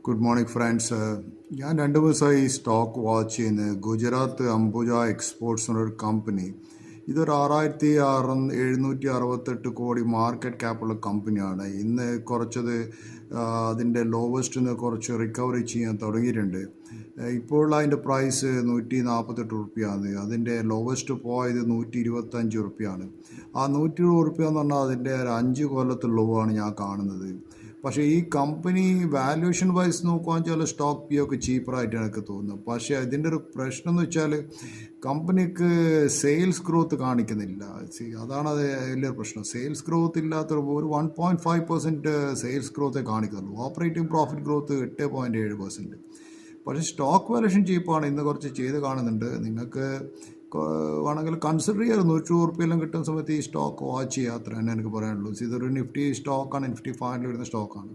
Good morning friends. ഞാൻ 2 ദിവസമായി ഈ സ്റ്റോക്ക് വാച്ച് ചെയ്യുന്നത്. ഗുജറാത്ത് അംബുജ എക്സ്പോർട്സ് എന്നൊരു കമ്പനി. ഇതൊരു 6768 കോടി മാർക്കറ്റ് ക്യാപ്പുള്ള കമ്പനിയാണ്. ഇന്ന് കുറച്ചത് അതിൻ്റെ ലോവസ്റ്റ് നിന്ന് കുറച്ച് റിക്കവറി ചെയ്യാൻ തുടങ്ങിയിട്ടുണ്ട്. ഇപ്പോൾ അതിൻ്റെ പ്രൈസ് 148 റുപ്യാണ്. അതിൻ്റെ ലോവസ്റ്റ് പോയത് 125 റുപ്യാണ്. ആ 120 റുപ്യ എന്ന് പറഞ്ഞാൽ അതിൻ്റെ ഒരു 5 കൊല്ലത്തെ ലോ ആണ് ഞാൻ കാണുന്നത്. പക്ഷേ ഈ കമ്പനി വാല്യൂഷൻ വൈസ് നോക്കുകയാണെന്ന് വെച്ചാൽ സ്റ്റോക്ക് പി ഒക്കെ ചീപ്പറായിട്ടാണ് എനിക്ക് തോന്നുന്നത്. പക്ഷേ അതിൻ്റെ ഒരു പ്രശ്നം എന്ന് വെച്ചാൽ കമ്പനിക്ക് സെയിൽസ് ഗ്രോത്ത് കാണിക്കുന്നില്ല. അതാണ് അത് വലിയൊരു പ്രശ്നം. സെയിൽസ് ഗ്രോത്ത് ഇല്ലാത്ത ഒരു 1.5% സെയിൽസ് ഗ്രോത്തേ കാണിക്കുന്നുള്ളൂ. Operating profit growth 8.7%. പക്ഷേ സ്റ്റോക്ക് വാല്യൂഷൻ ചീപ്പാണ്. ഇന്ന് കുറച്ച് ചെയ്ത് കാണുന്നുണ്ട്. നിങ്ങൾക്ക് വേണമെങ്കിൽ കൺസിഡർ ചെയ്യാറ് 100 റുപ്യെല്ലാം കിട്ടുന്ന സമയത്ത് ഈ സ്റ്റോക്ക് വാച്ച് ചെയ്യുക. അത്ര തന്നെ എനിക്ക് പറയാനുള്ളൂ. ഇതൊരു നിഫ്റ്റി സ്റ്റോക്കാണ്, നിഫ്റ്റി 500 വരുന്ന സ്റ്റോക്കാണ്.